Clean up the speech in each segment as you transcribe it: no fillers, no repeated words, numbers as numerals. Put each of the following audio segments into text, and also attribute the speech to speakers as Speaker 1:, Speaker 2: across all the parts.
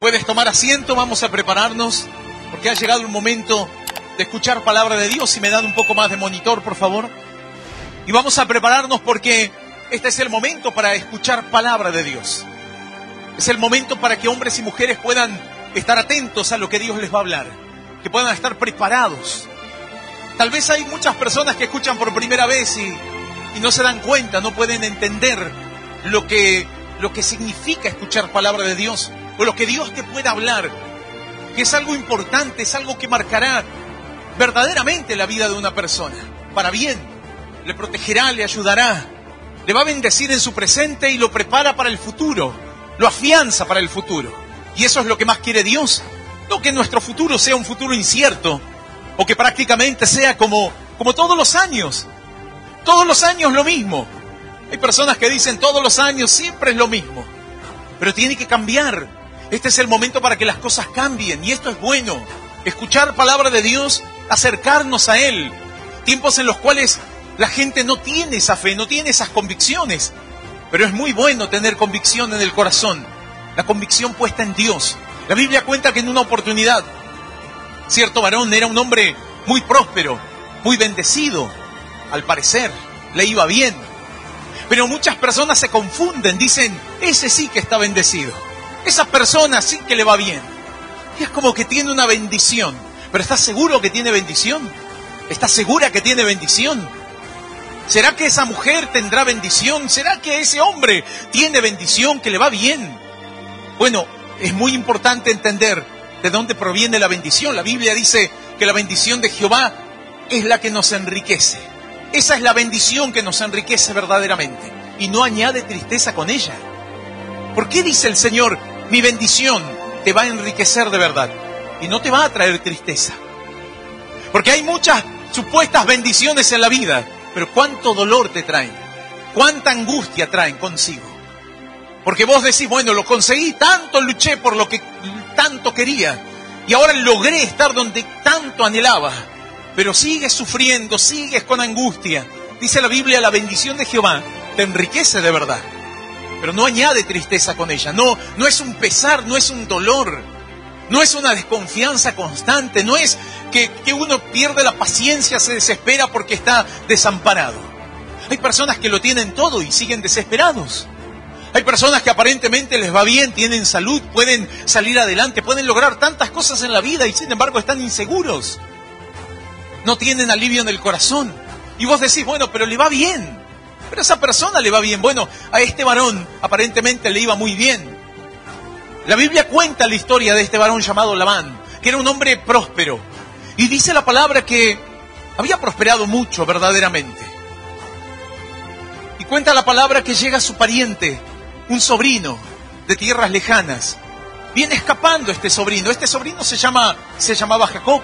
Speaker 1: Puedes tomar asiento, vamos a prepararnos, porque ha llegado el momento de escuchar palabra de Dios. Si me dan un poco más de monitor, por favor. Y vamos a prepararnos porque este es el momento para escuchar palabra de Dios. Es el momento para que hombres y mujeres puedan estar atentos a lo que Dios les va a hablar, que puedan estar preparados. Tal vez hay muchas personas que escuchan por primera vez y no se dan cuenta, no pueden entender lo que significa escuchar palabra de Dios, o lo que Dios te pueda hablar, que es algo importante, es algo que marcará verdaderamente la vida de una persona, para bien, le protegerá, le ayudará, le va a bendecir en su presente y lo prepara para el futuro, lo afianza para el futuro. Y eso es lo que más quiere Dios, no que nuestro futuro sea un futuro incierto, o que prácticamente sea como todos los años lo mismo. Hay personas que dicen todos los años siempre es lo mismo, pero tiene que cambiar. Este es el momento para que las cosas cambien y esto es bueno. Escuchar palabra de Dios, acercarnos a Él. Tiempos en los cuales la gente no tiene esa fe, no tiene esas convicciones, pero es muy bueno tener convicción en el corazón, la convicción puesta en Dios. La Biblia cuenta que en una oportunidad, cierto varón era un hombre muy próspero, muy bendecido, al parecer, le iba bien. Pero muchas personas se confunden, dicen, ese sí que está bendecido, esa persona sí que le va bien. Y es como que tiene una bendición. ¿Pero estás seguro que tiene bendición? ¿Estás segura que tiene bendición? ¿Será que esa mujer tendrá bendición? ¿Será que ese hombre tiene bendición, que le va bien? Bueno, es muy importante entender de dónde proviene la bendición. La Biblia dice que la bendición de Jehová es la que nos enriquece. Esa es la bendición que nos enriquece verdaderamente y no añade tristeza con ella. ¿Por qué dice el Señor, mi bendición te va a enriquecer de verdad y no te va a traer tristeza? Porque hay muchas supuestas bendiciones en la vida, pero cuánto dolor te traen, cuánta angustia traen consigo. Porque vos decís, bueno, lo conseguí, tanto luché por lo que tanto quería y ahora logré estar donde tanto anhelaba. Pero sigues sufriendo, sigues con angustia. Dice la Biblia, la bendición de Jehová te enriquece de verdad, pero no añade tristeza con ella. No es un pesar, no es un dolor, no es una desconfianza constante, no es que uno pierde la paciencia, se desespera porque está desamparado. Hay personas que lo tienen todo y siguen desesperados. Hay personas que aparentemente les va bien, tienen salud, pueden salir adelante, pueden lograr tantas cosas en la vida y sin embargo están inseguros. No tienen alivio en el corazón. Y vos decís, bueno, pero le va bien. Pero a esa persona le va bien. Bueno, a este varón aparentemente le iba muy bien. La Biblia cuenta la historia de este varón llamado Labán, que era un hombre próspero. Y dice la palabra que había prosperado mucho verdaderamente. Y cuenta la palabra que llega su pariente, un sobrino de tierras lejanas. Viene escapando este sobrino. Este sobrino se llamaba Jacob.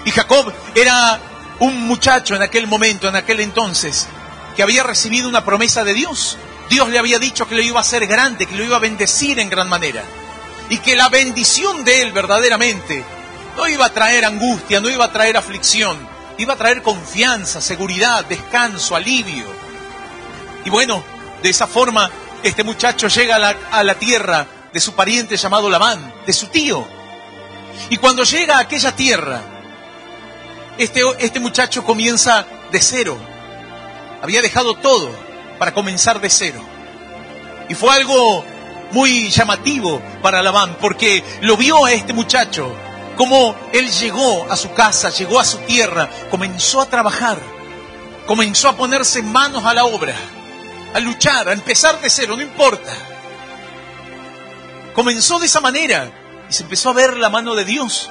Speaker 1: Y Jacob era un muchacho en aquel momento, en aquel entonces, que había recibido una promesa de Dios. Dios le había dicho que lo iba a hacer grande, que lo iba a bendecir en gran manera. Y que la bendición de él verdaderamente no iba a traer angustia, no iba a traer aflicción, iba a traer confianza, seguridad, descanso, alivio. Y bueno, de esa forma, este muchacho llega a la tierra de su pariente llamado Labán, de su tío. Y cuando llega a aquella tierra, este muchacho comienza de cero. Había dejado todo para comenzar de cero. Y fue algo muy llamativo para Labán, porque lo vio a este muchacho, como él llegó a su casa, llegó a su tierra, comenzó a trabajar, comenzó a ponerse manos a la obra, a luchar, a empezar de cero, no importa. Comenzó de esa manera y se empezó a ver la mano de Dios.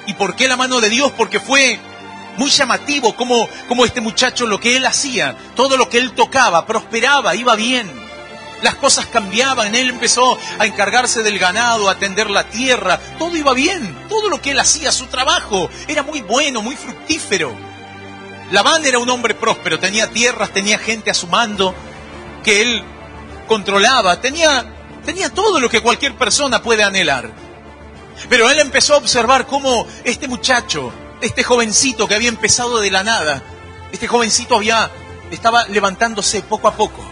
Speaker 1: ¿Y por qué la mano de Dios? Porque fue muy llamativo como este muchacho, lo que él hacía, todo lo que él tocaba, prosperaba, iba bien. Las cosas cambiaban, él empezó a encargarse del ganado, a atender la tierra, todo iba bien, todo lo que él hacía, su trabajo, era muy bueno, muy fructífero. Labán era un hombre próspero, tenía tierras, tenía gente a su mando, que él controlaba, tenía todo lo que cualquier persona puede anhelar. Pero él empezó a observar cómo este muchacho, este jovencito que había empezado de la nada, este jovencito estaba levantándose poco a poco.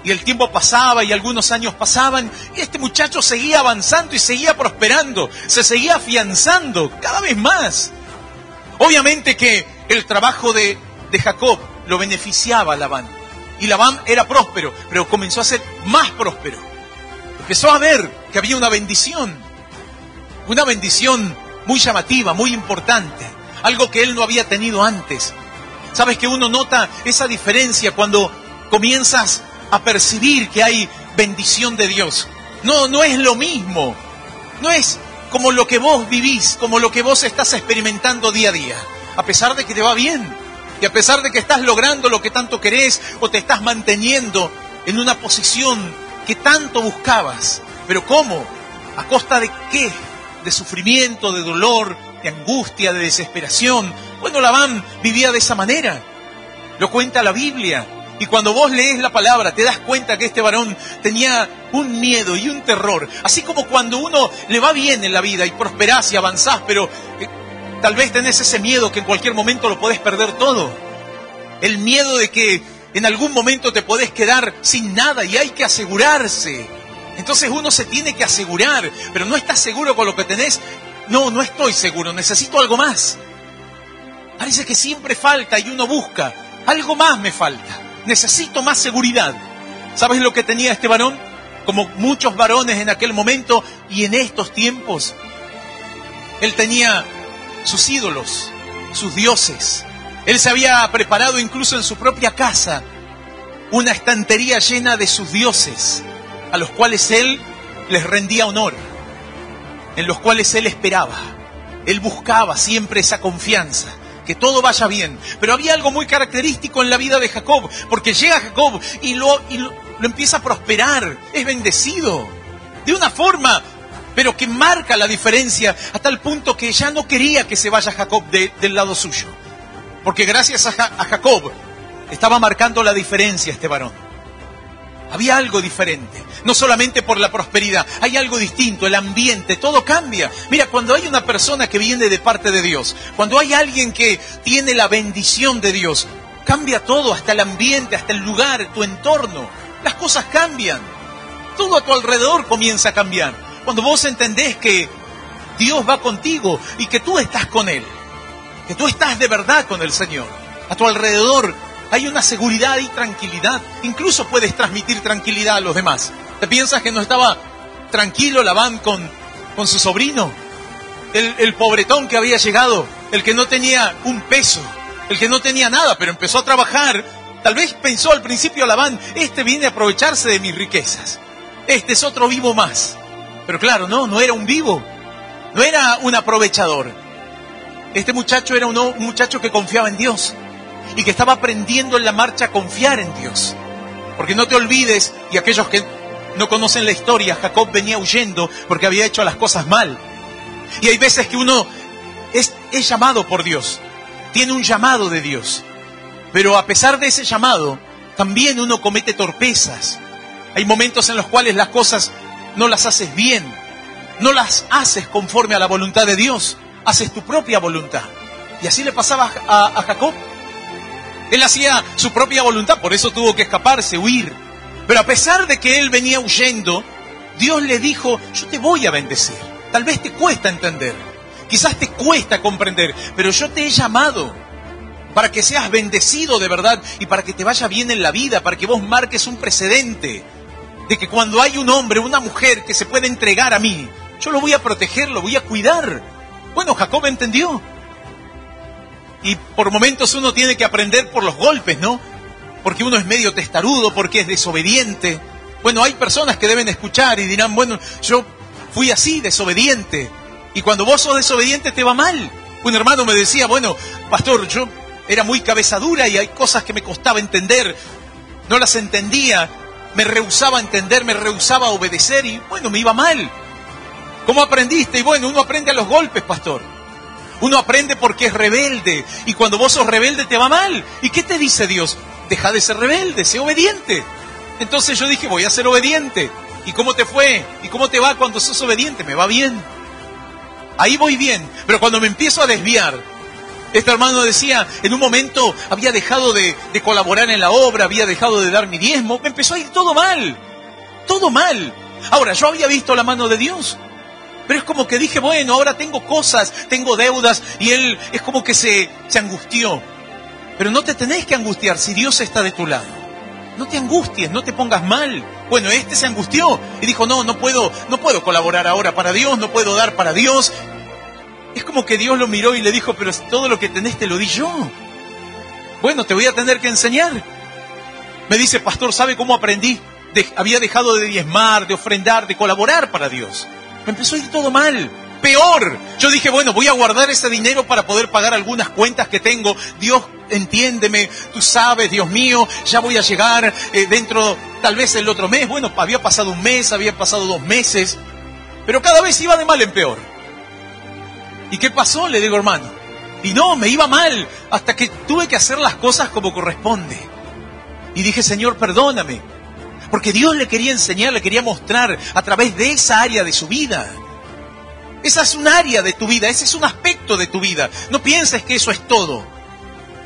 Speaker 1: Y el tiempo pasaba y algunos años pasaban y este muchacho seguía avanzando y seguía prosperando, se seguía afianzando cada vez más. Obviamente que el trabajo de Jacob lo beneficiaba a Labán. Y Labán era próspero, pero comenzó a ser más próspero. Empezó a ver que había una bendición muy llamativa, muy importante, algo que él no había tenido antes. ¿Sabes que uno nota esa diferencia cuando comienzas a percibir que hay bendición de Dios? No es lo mismo, no es como lo que vos vivís, como lo que vos estás experimentando día a día, a pesar de que te va bien, y a pesar de que estás logrando lo que tanto querés, o te estás manteniendo en una posición que tanto buscabas. ¿Pero cómo? ¿A costa de qué? De sufrimiento, de dolor, de angustia, de desesperación. Bueno, Labán vivía de esa manera. Lo cuenta la Biblia. Y cuando vos lees la palabra, te das cuenta que este varón tenía un miedo y un terror. Así como cuando uno le va bien en la vida y prosperás y avanzás, pero tal vez tenés ese miedo que en cualquier momento lo podés perder todo. El miedo de que en algún momento te podés quedar sin nada y hay que asegurarse. Entonces uno se tiene que asegurar, pero no estás seguro con lo que tenés. No estoy seguro, necesito algo más. Parece que siempre falta y uno busca, algo más me falta. Necesito más seguridad. ¿Sabes lo que tenía este varón? Como muchos varones en aquel momento y en estos tiempos. Él tenía sus ídolos, sus dioses. Él se había preparado incluso en su propia casa una estantería llena de sus dioses, a los cuales él les rendía honor, en los cuales él esperaba. Él buscaba siempre esa confianza, que todo vaya bien. Pero había algo muy característico en la vida de Jacob, porque llega Jacob y lo empieza a prosperar, es bendecido, de una forma, pero que marca la diferencia, a tal punto que ya no quería que se vaya Jacob del lado suyo. Porque gracias a Jacob estaba marcando la diferencia este varón. Había algo diferente, no solamente por la prosperidad, hay algo distinto, el ambiente, todo cambia. Mira, cuando hay una persona que viene de parte de Dios, cuando hay alguien que tiene la bendición de Dios, cambia todo, hasta el ambiente, hasta el lugar, tu entorno. Las cosas cambian, todo a tu alrededor comienza a cambiar. Cuando vos entendés que Dios va contigo y que tú estás con Él, que tú estás de verdad con el Señor, a tu alrededor hay una seguridad y tranquilidad. Incluso puedes transmitir tranquilidad a los demás. ¿Te piensas que no estaba tranquilo Labán con su sobrino? El pobretón que había llegado, el que no tenía un peso, el que no tenía nada, pero empezó a trabajar. Tal vez pensó al principio Labán, este viene a aprovecharse de mis riquezas. Este es otro vivo más. Pero claro, no era un vivo, no era un aprovechador. Este muchacho era un muchacho que confiaba en Dios y que estaba aprendiendo en la marcha a confiar en Dios. Porque no te olvides, y aquellos que no conocen la historia, Jacob venía huyendo porque había hecho las cosas mal. Y hay veces que uno es llamado por Dios, tiene un llamado de Dios, pero a pesar de ese llamado, también uno comete torpezas. Hay momentos en los cuales las cosas no las haces bien, no las haces conforme a la voluntad de Dios, haces tu propia voluntad. Y así le pasaba a Jacob. Él hacía su propia voluntad, por eso tuvo que escaparse, huir. Pero a pesar de que él venía huyendo, Dios le dijo, yo te voy a bendecir. Tal vez te cuesta entender, quizás te cuesta comprender, pero yo te he llamado para que seas bendecido de verdad y para que te vaya bien en la vida, para que vos marques un precedente de que cuando hay un hombre, una mujer que se puede entregar a mí, yo lo voy a proteger, lo voy a cuidar. Bueno, Jacob entendió. Y por momentos uno tiene que aprender por los golpes, ¿no? Porque uno es medio testarudo, porque es desobediente. Bueno, hay personas que deben escuchar y dirán, bueno, yo fui así, desobediente. Y cuando vos sos desobediente te va mal. Un hermano me decía, bueno, pastor, yo era muy cabeza dura y hay cosas que me costaba entender. No las entendía, me rehusaba a entender, me rehusaba a obedecer y bueno, me iba mal. ¿Cómo aprendiste? Y bueno, uno aprende a los golpes, pastor. Uno aprende porque es rebelde. Y cuando vos sos rebelde te va mal. ¿Y qué te dice Dios? Deja de ser rebelde, sé obediente. Entonces yo dije, voy a ser obediente. ¿Y cómo te fue? ¿Y cómo te va cuando sos obediente? Me va bien. Ahí voy bien. Pero cuando me empiezo a desviar, Este hermano decía, en un momento había dejado de colaborar en la obra, había dejado de dar mi diezmo, me empezó a ir todo mal, todo mal. Ahora, yo había visto la mano de Dios, pero es como que dije, bueno, ahora tengo cosas, tengo deudas, y él es como que se angustió. Pero no te tenés que angustiar si Dios está de tu lado. No te angusties, no te pongas mal. Bueno, este se angustió y dijo, no puedo colaborar ahora para Dios, no puedo dar para Dios. Es como que Dios lo miró y le dijo, pero todo lo que tenés te lo di yo. Bueno, te voy a tener que enseñar. Me dice, pastor, ¿sabe cómo aprendí? Había dejado de diezmar, de ofrendar, de colaborar para Dios. Me empezó a ir todo mal. Peor. Yo dije, bueno, voy a guardar ese dinero para poder pagar algunas cuentas que tengo. Dios, entiéndeme, tú sabes, Dios mío, ya voy a llegar dentro, tal vez el otro mes. Bueno, había pasado un mes, había pasado 2 meses, pero cada vez iba de mal en peor. ¿Y qué pasó? Le digo, hermano. Y no, me iba mal, hasta que tuve que hacer las cosas como corresponde. Y dije, Señor, perdóname. Porque Dios le quería enseñar, le quería mostrar a través de esa área de su vida. Esa es un área de tu vida, ese es un aspecto de tu vida. No pienses que eso es todo.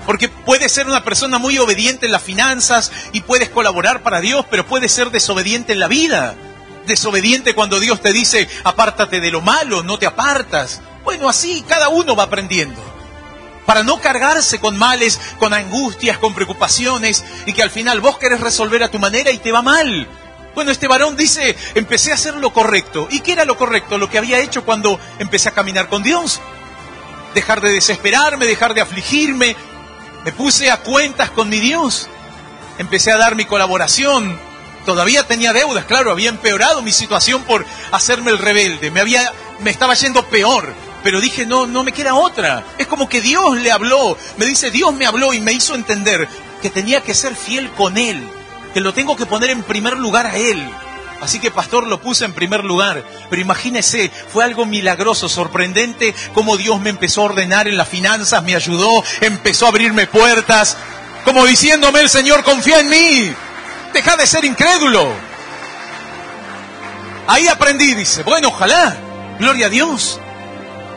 Speaker 1: Porque puedes ser una persona muy obediente en las finanzas y puedes colaborar para Dios, pero puedes ser desobediente en la vida. Desobediente cuando Dios te dice, apártate de lo malo, no te apartas. Bueno, así cada uno va aprendiendo. Para no cargarse con males, con angustias, con preocupaciones, y que al final vos querés resolver a tu manera y te va mal. Bueno, este varón dice, empecé a hacer lo correcto. ¿Y qué era lo correcto? Lo que había hecho cuando empecé a caminar con Dios. Dejar de desesperarme, dejar de afligirme. Me puse a cuentas con mi Dios. Empecé a dar mi colaboración. Todavía tenía deudas, claro, había empeorado mi situación por hacerme el rebelde. Me estaba yendo peor. Pero dije, no me queda otra. Es como que Dios le habló. Me dice, Dios me habló y me hizo entender que tenía que ser fiel con Él. Que lo tengo que poner en primer lugar a Él. Así que, pastor, lo puse en primer lugar. Pero imagínese, fue algo milagroso, sorprendente, cómo Dios me empezó a ordenar en las finanzas, me ayudó, empezó a abrirme puertas, como diciéndome el Señor, confía en mí, deja de ser incrédulo. Ahí aprendí, dice, bueno, ojalá, gloria a Dios.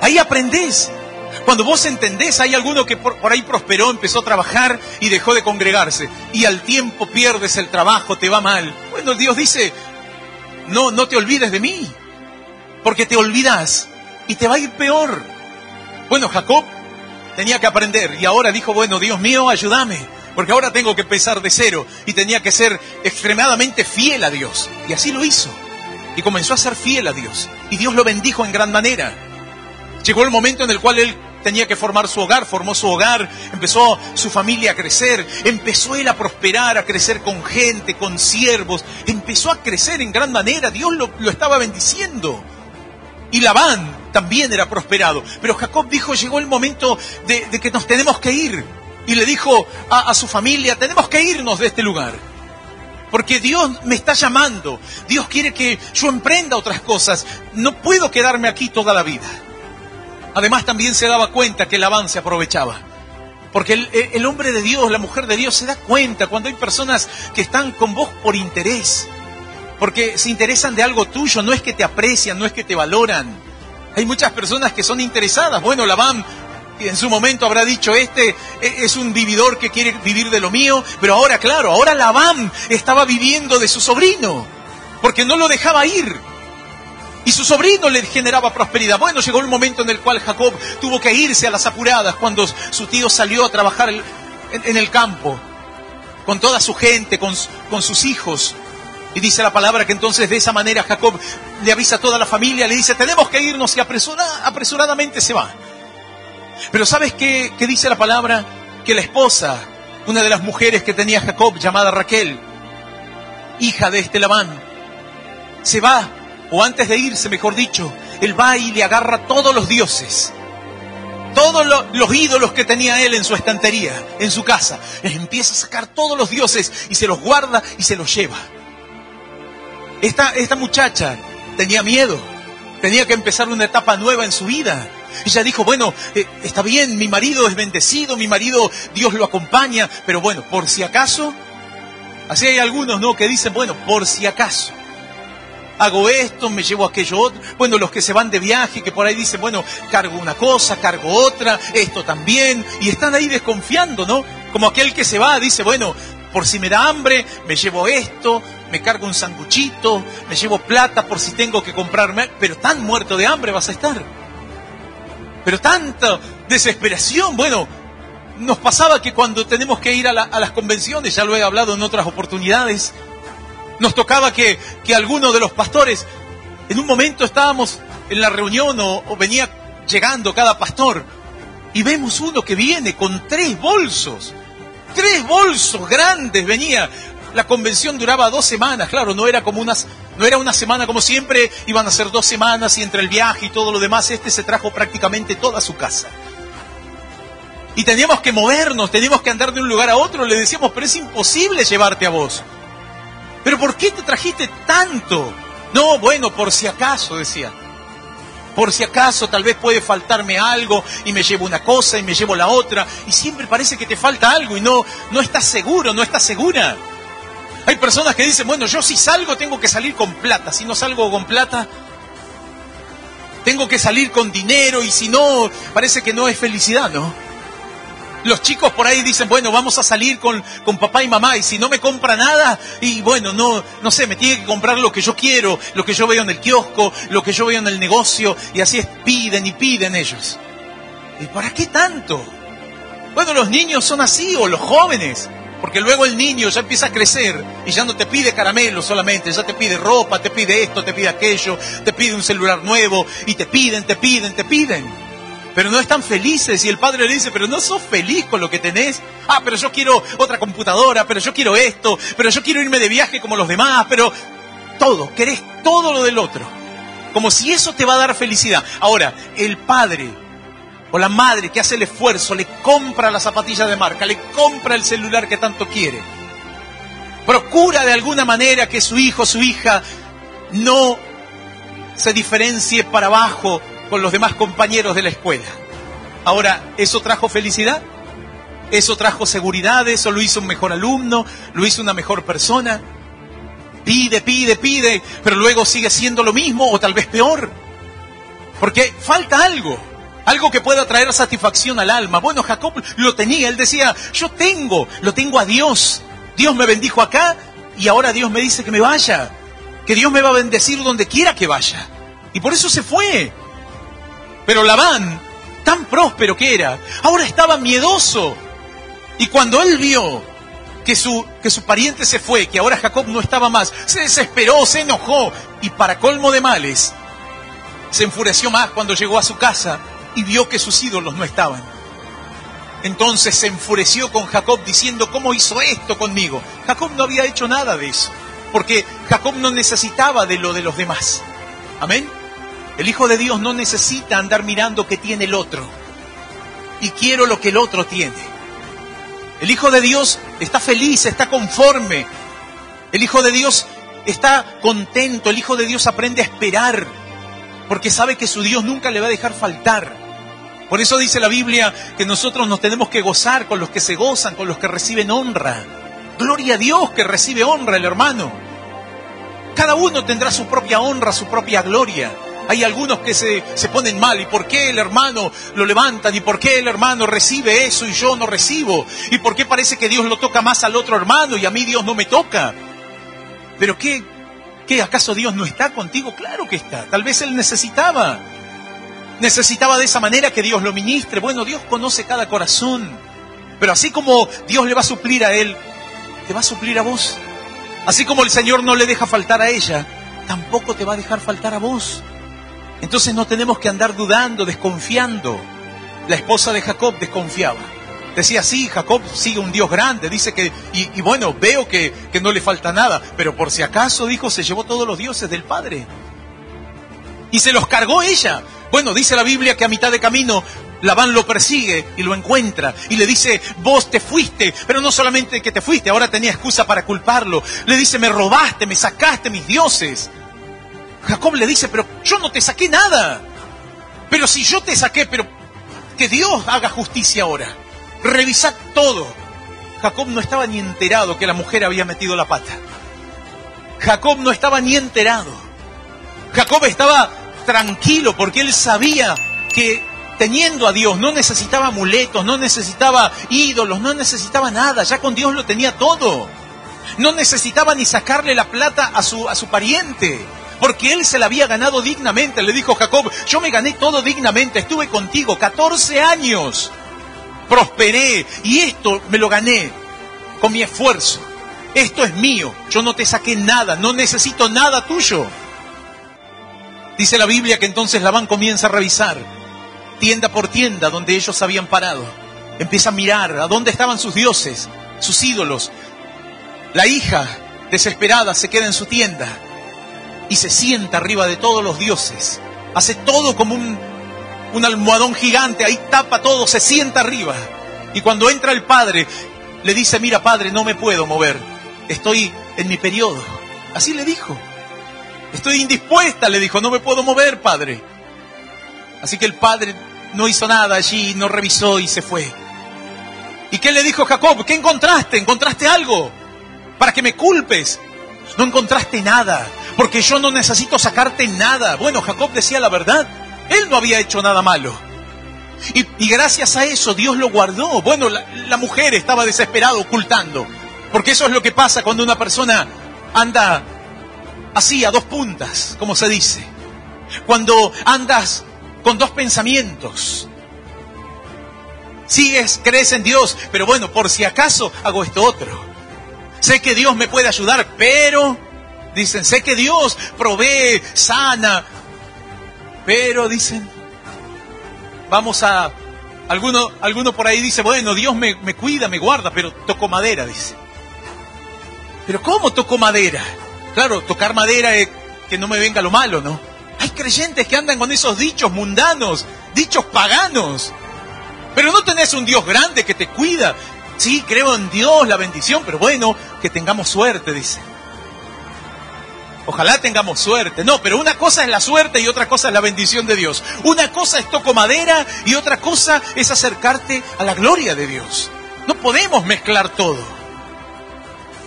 Speaker 1: Ahí aprendés. Cuando vos entendés, hay alguno que por ahí prosperó, empezó a trabajar y dejó de congregarse. Y al tiempo pierdes el trabajo, te va mal. Bueno, Dios dice, no te olvides de mí. Porque te olvidas y te va a ir peor. Bueno, Jacob tenía que aprender. Y ahora dijo, bueno, Dios mío, ayúdame. Porque ahora tengo que empezar de cero. Y tenía que ser extremadamente fiel a Dios. Y así lo hizo. Y comenzó a ser fiel a Dios. Y Dios lo bendijo en gran manera. Llegó el momento en el cual él tenía que formar su hogar, formó su hogar, empezó su familia a crecer, empezó él a prosperar, a crecer con gente, con siervos, empezó a crecer en gran manera, Dios lo estaba bendiciendo. Y Labán también era prosperado, pero Jacob dijo, llegó el momento de que nos tenemos que ir. Y le dijo a su familia, tenemos que irnos de este lugar. Porque Dios me está llamando, Dios quiere que yo emprenda otras cosas, no puedo quedarme aquí toda la vida. Además también se daba cuenta que Labán se aprovechaba. Porque el hombre de Dios, la mujer de Dios se da cuenta cuando hay personas que están con vos por interés. Porque se interesan de algo tuyo, no es que te aprecian, no es que te valoran. Hay muchas personas que son interesadas. Bueno, Labán en su momento habrá dicho, este es un vividor que quiere vivir de lo mío. Pero ahora, claro, ahora Labán estaba viviendo de su sobrino. Porque no lo dejaba ir. Y su sobrino le generaba prosperidad. Bueno, llegó el momento en el cual Jacob tuvo que irse a las apuradas cuando su tío salió a trabajar en el campo, con toda su gente, con sus hijos. Y dice la palabra que entonces de esa manera Jacob le avisa a toda la familia, le dice, tenemos que irnos, y apresuradamente se va. Pero ¿sabes qué dice la palabra? Que la esposa, una de las mujeres que tenía Jacob, llamada Raquel, hija de este Labán, se va. O antes de irse, mejor dicho, él va y le agarra todos los dioses, todos los ídolos que tenía él en su estantería, en su casa. Les empieza a sacar todos los dioses y se los guarda y se los lleva. Esta muchacha tenía miedo, tenía que empezar una etapa nueva en su vida. Ella dijo, bueno, está bien, mi marido es bendecido, mi marido, Dios lo acompaña, pero bueno, por si acaso, así hay algunos, ¿no?, que dicen, bueno, por si acaso. hago esto, me llevo aquello otro. Bueno, los que se van de viaje, que por ahí dicen, bueno, cargo una cosa, cargo otra, esto también, y están ahí desconfiando, ¿no? Como aquel que se va, dice, bueno, por si me da hambre, me llevo esto, me cargo un sanguchito, me llevo plata por si tengo que comprarme, pero tan muerto de hambre vas a estar. Pero tanta desesperación, bueno, nos pasaba que cuando tenemos que ir a las convenciones, ya lo he hablado en otras oportunidades, nos tocaba que algunos de los pastores, en un momento estábamos en la reunión o venía llegando cada pastor, y vemos uno que viene con 3 bolsos grandes, venía. La convención duraba 2 semanas, claro, no era una semana como siempre, iban a ser 2 semanas y entre el viaje y todo lo demás, se trajo prácticamente toda su casa. Y teníamos que movernos, teníamos que andar de un lugar a otro, le decíamos, pero es imposible llevarte a vos. ¿Pero por qué te trajiste tanto? No, bueno, por si acaso, decía. Por si acaso, tal vez puede faltarme algo y me llevo una cosa y me llevo la otra. Y siempre parece que te falta algo y no estás seguro, no estás segura. Hay personas que dicen, bueno, yo si salgo tengo que salir con plata. Si no salgo con plata, tengo que salir con dinero y si no, parece que no es felicidad, ¿no? Los chicos por ahí dicen, bueno, vamos a salir con papá y mamá y si no me compra nada, y bueno, no sé, me tiene que comprar lo que yo quiero, lo que yo veo en el kiosco, lo que yo veo en el negocio, y así piden y piden ellos. ¿Y para qué tanto? Bueno, los niños son así, o los jóvenes, porque luego el niño ya empieza a crecer y ya no te pide caramelo solamente, ya te pide ropa, te pide esto, te pide aquello, te pide un celular nuevo, y te piden. Pero no están felices y el padre le dice, pero no sos feliz con lo que tenés. Ah, pero yo quiero otra computadora, pero yo quiero esto, pero yo quiero irme de viaje como los demás, pero todo, querés todo lo del otro. Como si eso te va a dar felicidad. Ahora, el padre o la madre que hace el esfuerzo, le compra la zapatilla de marca, le compra el celular que tanto quiere. Procura de alguna manera que su hijo, su hija, no se diferencie para abajo con los demás compañeros de la escuela. Ahora, ¿eso trajo felicidad? ¿Eso trajo seguridad? ¿Eso lo hizo un mejor alumno? ¿Lo hizo una mejor persona? Pide, pero luego sigue siendo lo mismo o tal vez peor. Porque falta algo que pueda traer satisfacción al alma. Bueno, Jacob lo tenía, él decía, lo tengo a Dios. Dios me bendijo acá y ahora Dios me dice que me vaya, que Dios me va a bendecir donde quiera que vaya. Y por eso se fue. Pero Labán, tan próspero que era, ahora estaba miedoso. Y cuando él vio que su pariente se fue, que ahora Jacob no estaba más, se desesperó, se enojó. Y para colmo de males, se enfureció más cuando llegó a su casa y vio que sus ídolos no estaban. Entonces se enfureció con Jacob diciendo, ¿cómo hizo esto conmigo? Jacob no había hecho nada de eso, porque Jacob no necesitaba de lo de los demás. Amén. El Hijo de Dios no necesita andar mirando qué tiene el otro. Y quiero lo que el otro tiene. El Hijo de Dios está feliz, está conforme. El Hijo de Dios está contento. El Hijo de Dios aprende a esperar. Porque sabe que su Dios nunca le va a dejar faltar. Por eso dice la Biblia que nosotros nos tenemos que gozar con los que se gozan, con los que reciben honra. Gloria a Dios que recibe honra el hermano. Cada uno tendrá su propia honra, su propia gloria. Hay algunos que se ponen mal. ¿Y por qué el hermano lo levantan? ¿Y por qué el hermano recibe eso y yo no recibo? ¿Y por qué parece que Dios lo toca más al otro hermano y a mí Dios no me toca? ¿Pero qué? ¿Acaso Dios no está contigo? Claro que está. Tal vez Él necesitaba de esa manera que Dios lo ministre. Bueno, Dios conoce cada corazón. Pero así como Dios le va a suplir a él, te va a suplir a vos. Así como el Señor no le deja faltar a ella, tampoco te va a dejar faltar a vos. Entonces no tenemos que andar dudando, desconfiando. La esposa de Jacob desconfiaba. Decía, sí, Jacob sigue un Dios grande, dice que, y bueno, veo que no le falta nada, pero por si acaso, dijo, se llevó todos los dioses del padre. Y se los cargó ella. Bueno, dice la Biblia que a mitad de camino Labán lo persigue y lo encuentra y le dice, vos te fuiste, pero no solamente que te fuiste, ahora tenía excusa para culparlo. Le dice, me robaste, me sacaste mis dioses. Jacob le dice, pero yo no te saqué nada. Pero si yo te saqué, pero que Dios haga justicia ahora. Revisad todo. Jacob no estaba ni enterado que la mujer había metido la pata. Jacob no estaba ni enterado. Jacob estaba tranquilo porque él sabía que teniendo a Dios no necesitaba amuletos, no necesitaba ídolos, no necesitaba nada. Ya con Dios lo tenía todo. No necesitaba ni sacarle la plata a su pariente, porque él se la había ganado dignamente. Le dijo Jacob: yo me gané todo dignamente, estuve contigo 14 años, prosperé, y esto me lo gané con mi esfuerzo. Esto es mío, yo no te saqué nada, no necesito nada tuyo. Dice la Biblia que entonces Labán comienza a revisar tienda por tienda donde ellos habían parado. Empieza a mirar a dónde estaban sus dioses, sus ídolos. La hija, desesperada, se queda en su tienda y se sienta arriba de todos los dioses. Hace todo como un almohadón gigante, ahí tapa todo, se sienta arriba. Y cuando entra el padre, le dice: mira, padre, no me puedo mover, estoy en mi periodo. Así le dijo. Estoy indispuesta, le dijo, no me puedo mover, padre. Así que el padre no hizo nada allí, no revisó y se fue. ¿Y qué le dijo Jacob? ¿Qué encontraste? ¿Encontraste algo para que me culpes? No encontraste nada, porque yo no necesito sacarte nada. Bueno, Jacob decía la verdad. Él no había hecho nada malo. Y gracias a eso Dios lo guardó. Bueno, la mujer estaba desesperada, ocultando. Porque eso es lo que pasa cuando una persona anda así, a dos puntas, como se dice. Cuando andas con dos pensamientos. Crees en Dios, pero bueno, por si acaso hago esto otro. Sé que Dios me puede ayudar, pero, dicen, sé que Dios provee, sana, pero, dicen, vamos a... Alguno por ahí dice, bueno, Dios me cuida, me guarda, pero toco madera, dice. ¿Pero cómo toco madera? Claro, tocar madera es que no me venga lo malo, ¿no? Hay creyentes que andan con esos dichos mundanos, dichos paganos. Pero no tenés un Dios grande que te cuida. Sí, creo en Dios, la bendición, pero bueno, que tengamos suerte, dice. Ojalá tengamos suerte. No, pero una cosa es la suerte y otra cosa es la bendición de Dios. Una cosa es toco madera y otra cosa es acercarte a la gloria de Dios. No podemos mezclar todo.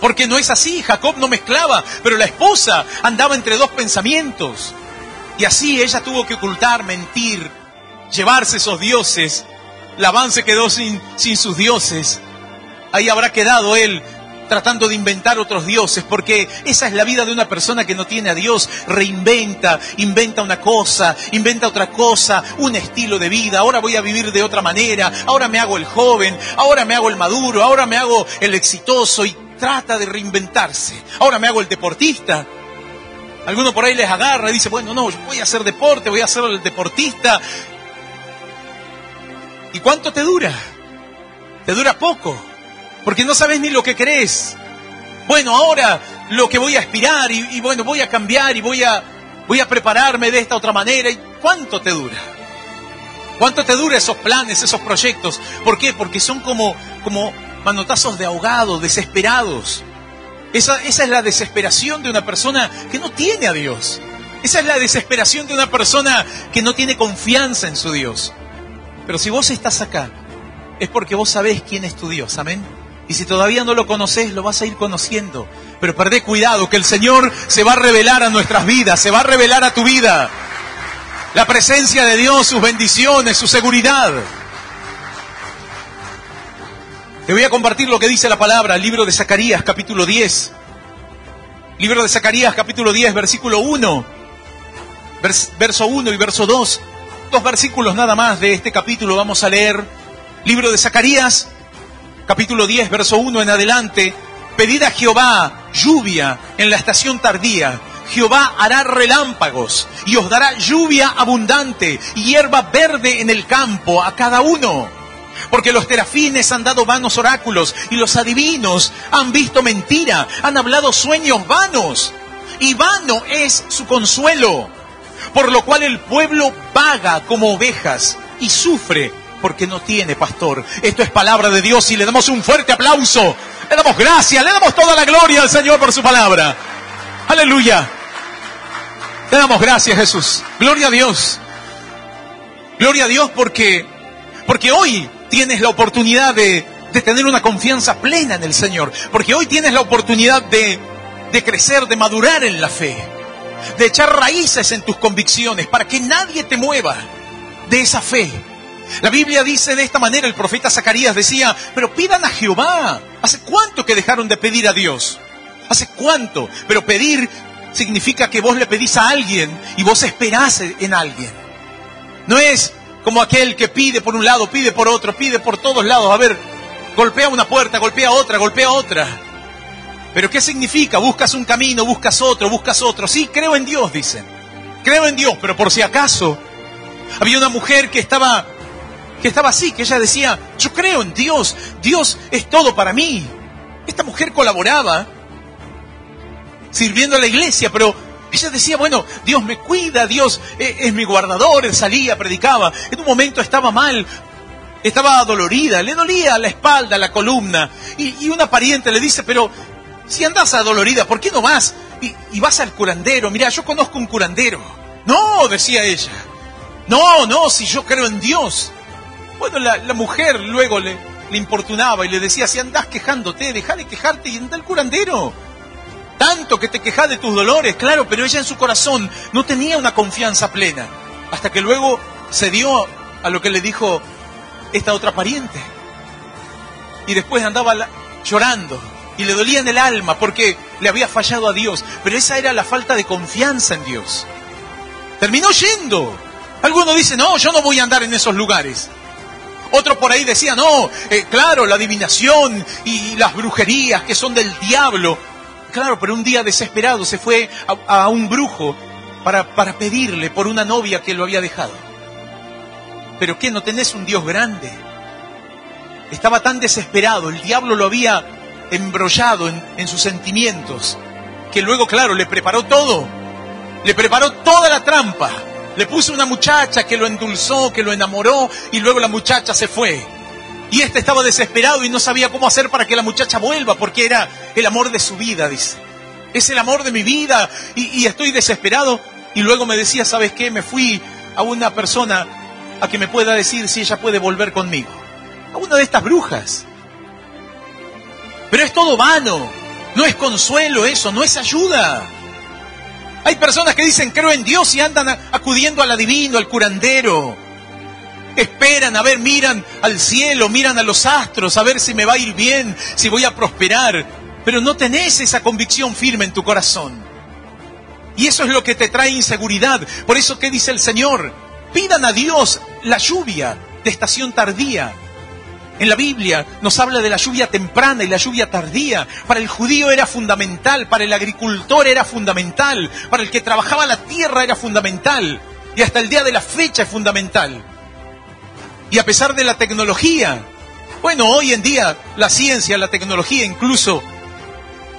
Speaker 1: Porque no es así. Jacob no mezclaba, pero la esposa andaba entre dos pensamientos. Y así ella tuvo que ocultar, mentir, llevarse esos dioses. Labán se quedó sin sus dioses. Ahí habrá quedado él tratando de inventar otros dioses, porque esa es la vida de una persona que no tiene a Dios. Inventa una cosa, inventa otra cosa, un estilo de vida. Ahora voy a vivir de otra manera, ahora me hago el joven, ahora me hago el maduro, ahora me hago el exitoso, y trata de reinventarse. Ahora me hago el deportista. Alguno por ahí les agarra y dice, bueno, no, yo voy a hacer deporte, voy a ser el deportista. ¿Y cuánto te dura? Te dura poco, porque no sabes ni lo que querés. Bueno, ahora lo que voy a aspirar y bueno, voy a cambiar y voy a prepararme de esta otra manera. ¿Y cuánto te dura? ¿Cuánto te dura esos planes, esos proyectos? ¿Por qué? Porque son como manotazos de ahogado, desesperados. Esa es la desesperación de una persona que no tiene a Dios. Esa es la desesperación de una persona que no tiene confianza en su Dios. Pero si vos estás acá, es porque vos sabés quién es tu Dios, amén. Y si todavía no lo conocés, lo vas a ir conociendo. Pero perdé cuidado, que el Señor se va a revelar a nuestras vidas, se va a revelar a tu vida. La presencia de Dios, sus bendiciones, su seguridad. Te voy a compartir lo que dice la palabra, el libro de Zacarías, capítulo 10. Libro de Zacarías, capítulo 10, versículo 1. Verso 1 y verso 2. 2 versículos nada más de este capítulo vamos a leer. Libro de Zacarías, capítulo 10, verso 1 en adelante. Pedid a Jehová lluvia en la estación tardía. Jehová hará relámpagos y os dará lluvia abundante y hierba verde en el campo a cada uno. Porque los terafines han dado vanos oráculos y los adivinos han visto mentira, han hablado sueños vanos. Y vano es su consuelo. Por lo cual el pueblo vaga como ovejas y sufre porque no tiene pastor. Esto es palabra de Dios y le damos un fuerte aplauso. Le damos gracias, le damos toda la gloria al Señor por su palabra. Aleluya. Le damos gracias, Jesús. Gloria a Dios. Gloria a Dios porque hoy tienes la oportunidad de tener una confianza plena en el Señor. Porque hoy tienes la oportunidad de crecer, de madurar en la fe. de echar raíces en tus convicciones para que nadie te mueva de esa fe. La Biblia dice de esta manera, el profeta Zacarías decía, pero pidan a Jehová. ¿Hace cuánto que dejaron de pedir a Dios? ¿Hace cuánto? Pero pedir significa que vos le pedís a alguien y vos esperás en alguien. No es como aquel que pide por un lado, pide por otro, pide por todos lados. A ver, golpea una puerta, golpea otra, golpea otra. ¿Pero qué significa? Buscas un camino, buscas otro, buscas otro. Sí, creo en Dios, dicen. Creo en Dios, pero por si acaso. Había una mujer que estaba así, que ella decía, yo creo en Dios, Dios es todo para mí. Esta mujer colaboraba sirviendo a la iglesia, pero ella decía, bueno, Dios me cuida, Dios es mi guardador. Salía, predicaba. En un momento estaba mal, estaba dolorida, le dolía la espalda, la columna. Y una pariente le dice, pero si andás adolorida, ¿por qué no vas? Y vas al curandero. Mirá, yo conozco un curandero. No, decía ella. No, si yo creo en Dios. Bueno, la mujer luego le importunaba y le decía, si andás quejándote, dejá de quejarte y anda al curandero. Tanto que te quejás de tus dolores, claro, pero ella en su corazón no tenía una confianza plena. Hasta que luego se dio a lo que le dijo esta otra pariente. Y después andaba llorando y le dolía en el alma porque le había fallado a Dios. Pero esa era la falta de confianza en Dios. Terminó yendo. Algunos dicen, no, yo no voy a andar en esos lugares. Otro por ahí decía, no, claro, la adivinación y las brujerías que son del diablo. Claro, pero un día desesperado se fue a un brujo para pedirle por una novia que lo había dejado. ¿Pero qué? ¿No tenés un Dios grande? Estaba tan desesperado, el diablo lo había embrollado en sus sentimientos, que luego, claro, le preparó todo. Le preparó toda la trampa. Le puso una muchacha que lo endulzó, que lo enamoró, y luego la muchacha se fue. Y estaba desesperado y no sabía cómo hacer para que la muchacha vuelva, porque era el amor de su vida, dice. Es el amor de mi vida y estoy desesperado. Y luego me decía, ¿sabes qué? Me fui a una persona a que me pueda decir si ella puede volver conmigo. A una de estas brujas. Pero es todo vano. No es consuelo eso, no es ayuda. Hay personas que dicen, creo en Dios y andan acudiendo al adivino, al curandero. Esperan, a ver, miran al cielo, miran a los astros, a ver si me va a ir bien, si voy a prosperar. Pero no tenés esa convicción firme en tu corazón. Y eso es lo que te trae inseguridad. Por eso, ¿qué dice el Señor? Pidan a Dios la lluvia de estación tardía. En la Biblia nos habla de la lluvia temprana y la lluvia tardía. Para el judío era fundamental, para el agricultor era fundamental, para el que trabajaba la tierra era fundamental. Y hasta el día de la fecha es fundamental. Y a pesar de la tecnología, bueno, hoy en día la ciencia, la tecnología incluso,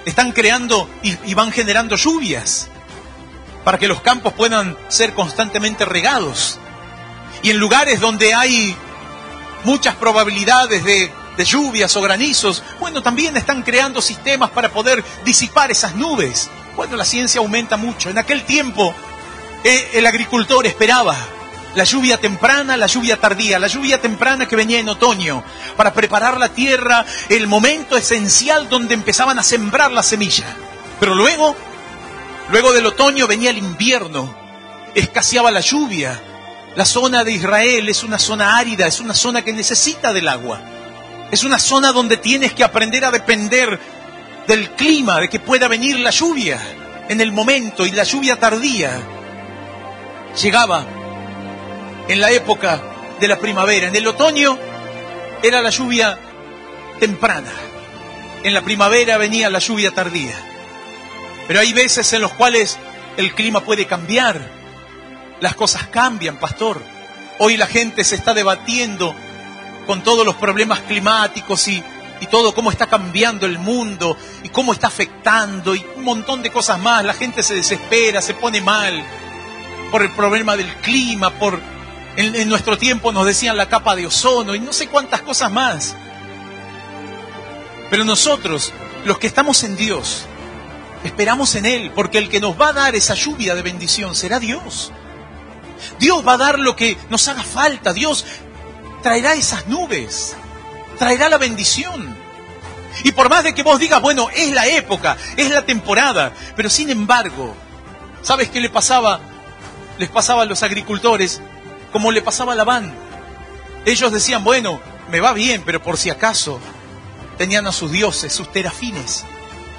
Speaker 1: están creando y van generando lluvias para que los campos puedan ser constantemente regados. Y en lugares donde hay muchas probabilidades de lluvias o granizos, bueno, también están creando sistemas para poder disipar esas nubes. Bueno, la ciencia aumenta mucho. En aquel tiempo, el agricultor esperaba la lluvia temprana, la lluvia tardía, la lluvia temprana que venía en otoño, para preparar la tierra, el momento esencial donde empezaban a sembrar la semilla. Pero luego del otoño venía el invierno, escaseaba la lluvia. La zona de Israel es una zona árida, es una zona que necesita del agua. Es una zona donde tienes que aprender a depender del clima, de que pueda venir la lluvia en el momento. Y la lluvia tardía llegaba en la época de la primavera. En el otoño era la lluvia temprana. En la primavera venía la lluvia tardía. Pero hay veces en los cuales el clima puede cambiar. Las cosas cambian, pastor. Hoy la gente se está debatiendo con todos los problemas climáticos y todo cómo está cambiando el mundo y cómo está afectando y un montón de cosas más. La gente se desespera, se pone mal por el problema del clima, en nuestro tiempo nos decían la capa de ozono y no sé cuántas cosas más. Pero nosotros, los que estamos en Dios, esperamos en Él, porque el que nos va a dar esa lluvia de bendición será Dios. Dios va a dar lo que nos haga falta. Dios traerá esas nubes, traerá la bendición. Y por más de que vos digas, bueno, es la época, es la temporada, pero sin embargo, ¿Sabes qué les pasaba a los agricultores? Como le pasaba a Labán. Ellos decían, bueno, me va bien, pero por si acaso tenían a sus dioses, sus terafines.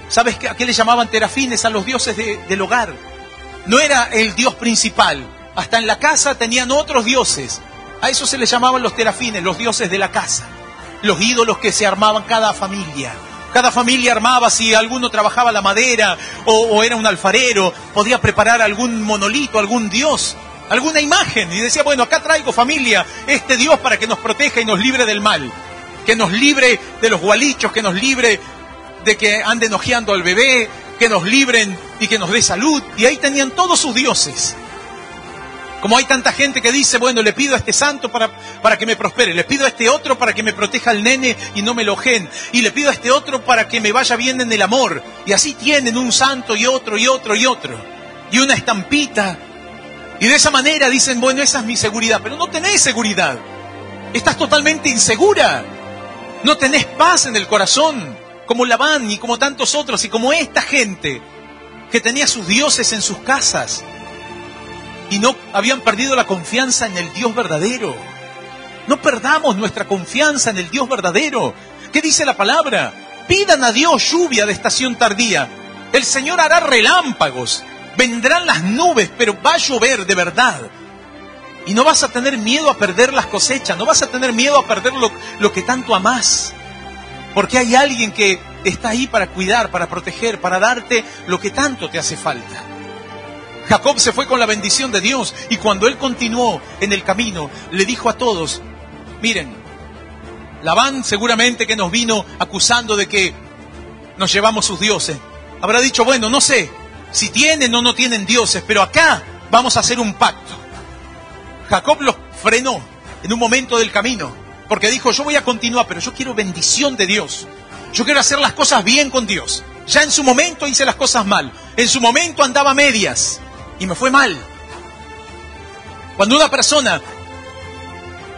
Speaker 1: ¿Sabes a qué le llamaban terafines? A los dioses del hogar. No era el dios principal. Hasta en la casa tenían otros dioses. A eso se les llamaban los terafines, los dioses de la casa. Los ídolos que se armaban cada familia. Cada familia armaba, si alguno trabajaba la madera o era un alfarero, podía preparar algún monolito, algún dios, alguna imagen. Y decía, bueno, acá traigo familia, este dios para que nos proteja y nos libre del mal. Que nos libre de los gualichos, que nos libre de que anden ojeando al bebé, que nos libren y que nos dé salud. Y ahí tenían todos sus dioses. Como hay tanta gente que dice, bueno, le pido a este santo para que me prospere, le pido a este otro para que me proteja al nene y no me lo ojen, y le pido a este otro para que me vaya bien en el amor. Y así tienen un santo y otro y otro y otro. Y una estampita. Y de esa manera dicen, bueno, esa es mi seguridad. Pero no tenés seguridad. Estás totalmente insegura. No tenés paz en el corazón, como Labán y como tantos otros, y como esta gente que tenía sus dioses en sus casas. Y no habían perdido la confianza en el Dios verdadero. No perdamos nuestra confianza en el Dios verdadero. ¿Qué dice la palabra? Pidan a Dios lluvia de estación tardía. El Señor hará relámpagos. Vendrán las nubes, pero va a llover de verdad. Y no vas a tener miedo a perder las cosechas. No vas a tener miedo a perder lo que tanto amás. Porque hay alguien que está ahí para cuidar, para proteger, para darte lo que tanto te hace falta. Jacob se fue con la bendición de Dios y cuando él continuó en el camino, le dijo a todos, miren, Labán seguramente que nos vino acusando de que nos llevamos sus dioses. Habrá dicho, bueno, no sé si tienen o no tienen dioses, pero acá vamos a hacer un pacto. Jacob los frenó en un momento del camino, porque dijo, yo voy a continuar, pero yo quiero bendición de Dios. Yo quiero hacer las cosas bien con Dios. Ya en su momento hice las cosas mal. En su momento andaba a medias. Y me fue mal. Cuando una persona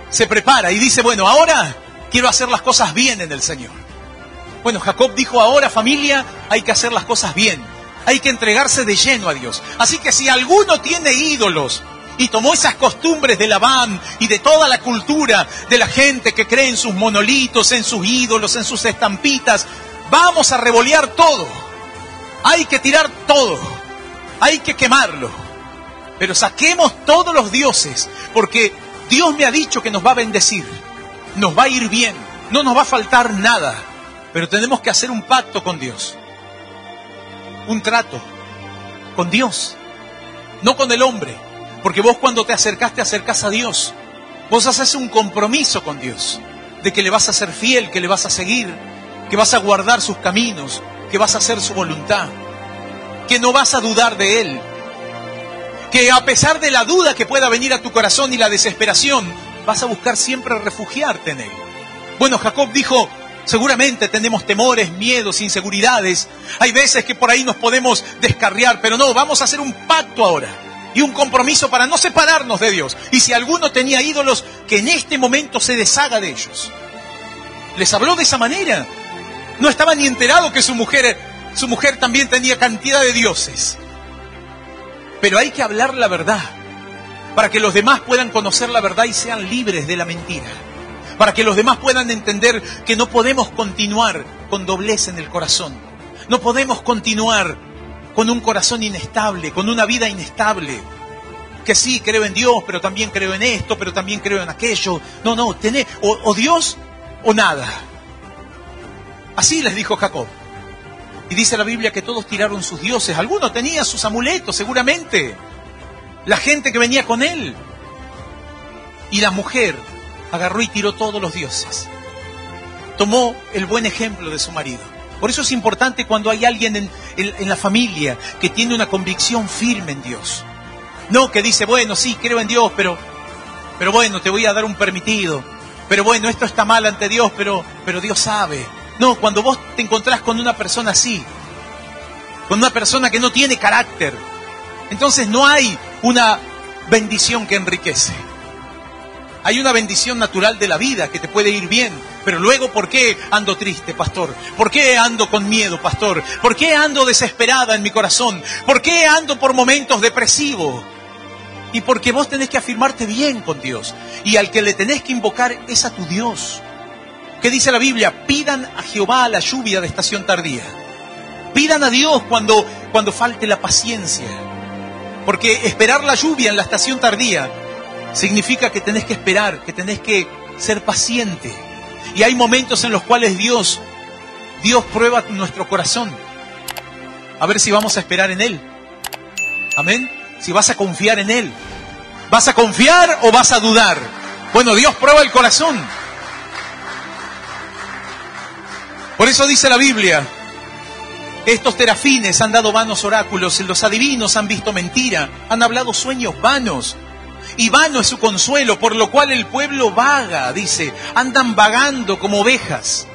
Speaker 1: se prepara y dice, bueno, ahora quiero hacer las cosas bien en el Señor. Bueno, Jacob dijo, ahora familia, hay que hacer las cosas bien. Hay que entregarse de lleno a Dios. Así que si alguno tiene ídolos y tomó esas costumbres de Labán y de toda la cultura de la gente que cree en sus monolitos, en sus ídolos, en sus estampitas, vamos a revolear todo. Hay que tirar todo. Hay que quemarlo. Pero saquemos todos los dioses, porque Dios me ha dicho que nos va a bendecir. Nos va a ir bien. No nos va a faltar nada. Pero tenemos que hacer un pacto con Dios. Un trato con Dios. No con el hombre. Porque vos cuando te acercás a Dios. Vos haces un compromiso con Dios. De que le vas a ser fiel, que le vas a seguir. Que vas a guardar sus caminos. Que vas a hacer su voluntad. Que no vas a dudar de Él. Que a pesar de la duda que pueda venir a tu corazón y la desesperación, vas a buscar siempre refugiarte en Él. Bueno, Jacob dijo, seguramente tenemos temores, miedos, inseguridades. Hay veces que por ahí nos podemos descarriar, pero no, vamos a hacer un pacto ahora. Y un compromiso para no separarnos de Dios. Y si alguno tenía ídolos, que en este momento se deshaga de ellos. Les habló de esa manera. No estaba ni enterado que su mujer también tenía cantidad de dioses. Pero hay que hablar la verdad, para que los demás puedan conocer la verdad y sean libres de la mentira. Para que los demás puedan entender que no podemos continuar con doblez en el corazón. No podemos continuar con un corazón inestable, con una vida inestable. Que sí, creo en Dios, pero también creo en esto, pero también creo en aquello. No, o Dios o nada. Así les dijo Jacob. Y dice la Biblia que todos tiraron sus dioses. Algunos tenían sus amuletos, seguramente. La gente que venía con él. Y la mujer agarró y tiró todos los dioses. Tomó el buen ejemplo de su marido. Por eso es importante cuando hay alguien en la familia que tiene una convicción firme en Dios. No que dice, bueno, sí, creo en Dios, pero bueno, te voy a dar un permitido. Pero bueno, esto está mal ante Dios, pero Dios sabe. No, cuando vos te encontrás con una persona así, con una persona que no tiene carácter, entonces no hay una bendición que enriquece. Hay una bendición natural de la vida que te puede ir bien, pero luego, ¿por qué ando triste, pastor? ¿Por qué ando con miedo, pastor? ¿Por qué ando desesperada en mi corazón? ¿Por qué ando por momentos depresivos? Y porque vos tenés que afirmarte bien con Dios. Y al que le tenés que invocar es a tu Dios. ¿Qué dice la Biblia? Pidan a Jehová la lluvia de estación tardía. Pidan a Dios cuando falte la paciencia. Porque esperar la lluvia en la estación tardía significa que tenés que esperar, que tenés que ser paciente. Y hay momentos en los cuales Dios prueba nuestro corazón. A ver si vamos a esperar en Él. Amén. Si vas a confiar en Él. ¿Vas a confiar o vas a dudar? Bueno, Dios prueba el corazón. Por eso dice la Biblia, estos terafines han dado vanos oráculos, los adivinos han visto mentira, han hablado sueños vanos. Y vano es su consuelo, por lo cual el pueblo vaga, dice, andan vagando como ovejas.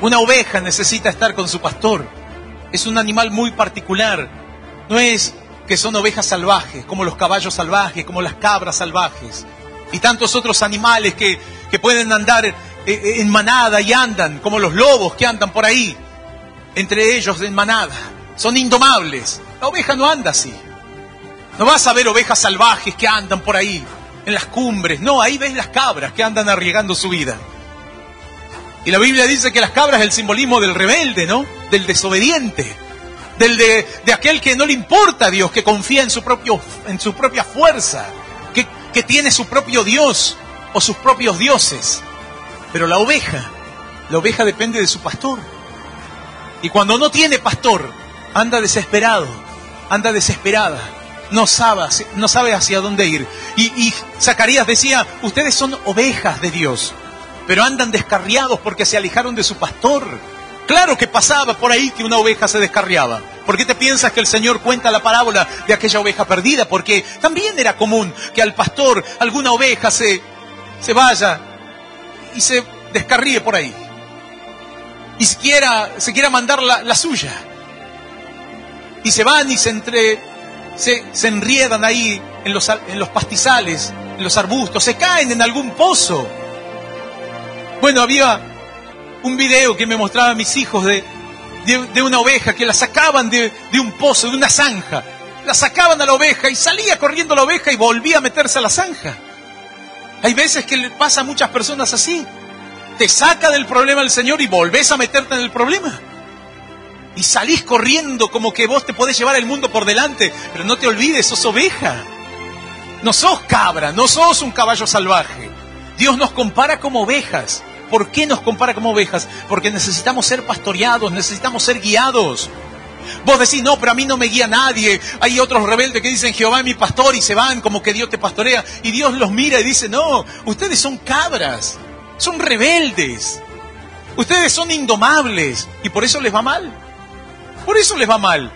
Speaker 1: Una oveja necesita estar con su pastor. Es un animal muy particular. No es que son ovejas salvajes, como los caballos salvajes, como las cabras salvajes. Y tantos otros animales que pueden andar en manada y andan, como los lobos que andan por ahí, entre ellos en manada. Son indomables. La oveja no anda así. No vas a ver ovejas salvajes que andan por ahí, en las cumbres. No, ahí ves las cabras que andan arriesgando su vida. Y la Biblia dice que las cabras es el simbolismo del rebelde, ¿no? Del desobediente. De aquel que no le importa a Dios, que confía en su propia fuerza, que tiene su propio Dios o sus propios dioses. Pero la oveja depende de su pastor. Y cuando no tiene pastor, anda desesperado, anda desesperada. No sabe hacia dónde ir. Y Zacarías decía, ustedes son ovejas de Dios, pero andan descarriados porque se alejaron de su pastor. Claro que pasaba por ahí que una oveja se descarriaba. ¿Por qué te piensas que el Señor cuenta la parábola de aquella oveja perdida? Porque también era común que al pastor alguna oveja se vaya y se descarríe por ahí. Y se quiera mandar la suya. Y se van y se enriedan ahí en los pastizales, en los arbustos, se caen en algún pozo. Bueno, había un video que me mostraban mis hijos de una oveja que la sacaban de un pozo, de una zanja. La sacaban a la oveja y salía corriendo la oveja y volvía a meterse a la zanja. Hay veces que le pasa a muchas personas así. Te saca del problema el Señor y volvés a meterte en el problema. Y salís corriendo como que vos te podés llevar el mundo por delante. Pero no te olvides, sos oveja. No sos cabra, no sos un caballo salvaje. Dios nos compara como ovejas. ¿Por qué nos compara como ovejas? Porque necesitamos ser pastoreados, necesitamos ser guiados. Vos decís, no, pero a mí no me guía nadie. Hay otros rebeldes que dicen, Jehová es mi pastor, y se van como que Dios te pastorea. Y Dios los mira y dice, no, ustedes son cabras, son rebeldes. Ustedes son indomables y por eso les va mal. Por eso les va mal.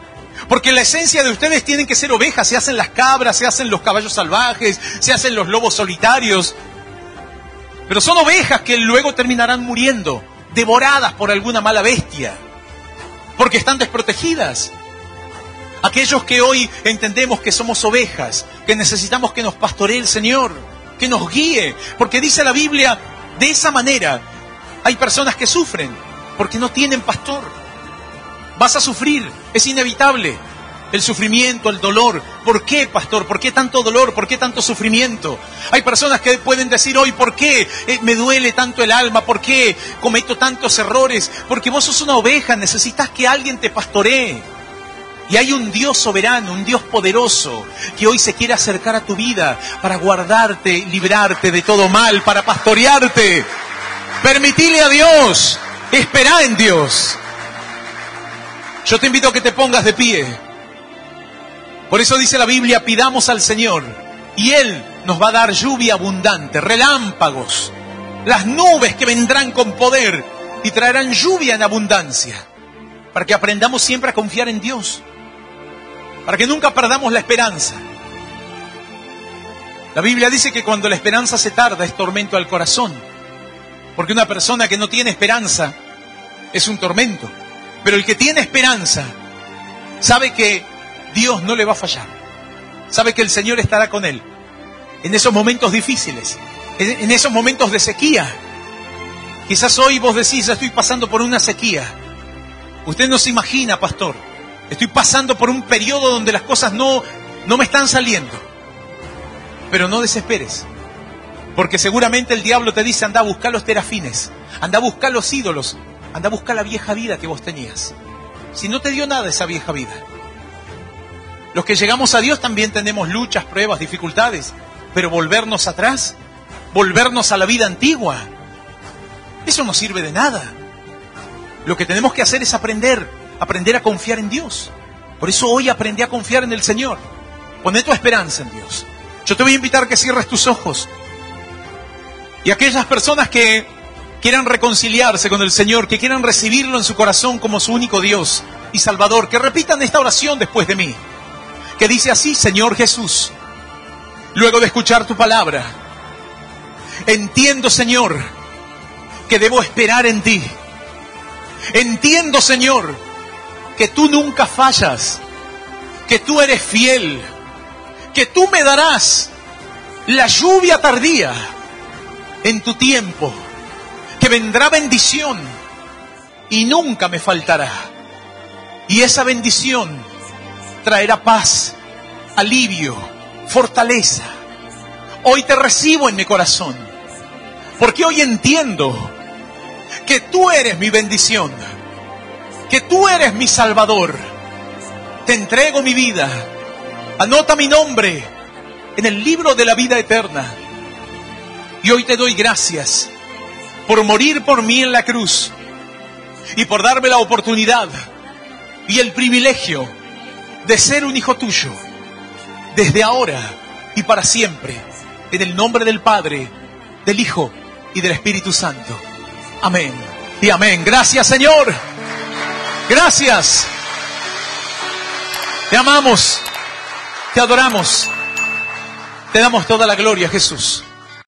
Speaker 1: Porque la esencia de ustedes tienen que ser ovejas. Se hacen las cabras, se hacen los caballos salvajes, se hacen los lobos solitarios. Pero son ovejas que luego terminarán muriendo, devoradas por alguna mala bestia, porque están desprotegidas. Aquellos que hoy entendemos que somos ovejas, que necesitamos que nos pastoree el Señor, que nos guíe, porque dice la Biblia, de esa manera hay personas que sufren porque no tienen pastor. Vas a sufrir, es inevitable. El sufrimiento, el dolor. ¿Por qué, pastor? ¿Por qué tanto dolor? ¿Por qué tanto sufrimiento? Hay personas que pueden decir hoy, ¿por qué me duele tanto el alma? ¿Por qué cometo tantos errores? Porque vos sos una oveja, necesitas que alguien te pastoree. Y hay un Dios soberano, un Dios poderoso, que hoy se quiere acercar a tu vida para guardarte, librarte de todo mal, para pastorearte. Permitile a Dios, esperá en Dios. Yo te invito a que te pongas de pie. Por eso dice la Biblia, pidamos al Señor y Él nos va a dar lluvia abundante, relámpagos, las nubes que vendrán con poder y traerán lluvia en abundancia, para que aprendamos siempre a confiar en Dios, para que nunca perdamos la esperanza. La Biblia dice que cuando la esperanza se tarda es tormento al corazón, porque una persona que no tiene esperanza es un tormento, pero el que tiene esperanza sabe que Dios no le va a fallar. Sabe que el Señor estará con él en esos momentos difíciles. en esos momentos de sequía. Quizás hoy vos decís, estoy pasando por una sequía. Usted no se imagina, pastor, estoy pasando por un periodo donde las cosas no me están saliendo. Pero no desesperes, porque seguramente el diablo te dice, anda a buscar los terafines, anda a buscar los ídolos, anda a buscar la vieja vida que vos tenías. Si no te dio nada esa vieja vida. Los que llegamos a Dios también tenemos luchas, pruebas, dificultades, pero volvernos atrás, volvernos a la vida antigua, eso no sirve de nada. Lo que tenemos que hacer es aprender a confiar en Dios. Por eso hoy aprendí a confiar en el Señor. Poné tu esperanza en Dios. Yo te voy a invitar a que cierres tus ojos. Y aquellas personas que quieran reconciliarse con el Señor, que quieran recibirlo en su corazón como su único Dios y Salvador, que repitan esta oración después de mí, que dice así: Señor Jesús, luego de escuchar tu palabra, entiendo, Señor, que debo esperar en ti. Entiendo, Señor, que tú nunca fallas, que tú eres fiel, que tú me darás la lluvia tardía en tu tiempo, que vendrá bendición y nunca me faltará. Y esa bendición traerá paz, alivio, fortaleza. Hoy te recibo en mi corazón, porque hoy entiendo que tú eres mi bendición, que tú eres mi Salvador. Te entrego mi vida. Anota mi nombre en el libro de la vida eterna. Y hoy te doy gracias por morir por mí en la cruz y por darme la oportunidad y el privilegio de ser un hijo tuyo desde ahora y para siempre, en el nombre del Padre, del Hijo y del Espíritu Santo. Amén y amén. Gracias, Señor. Gracias. Te amamos, te adoramos, te damos toda la gloria, Jesús.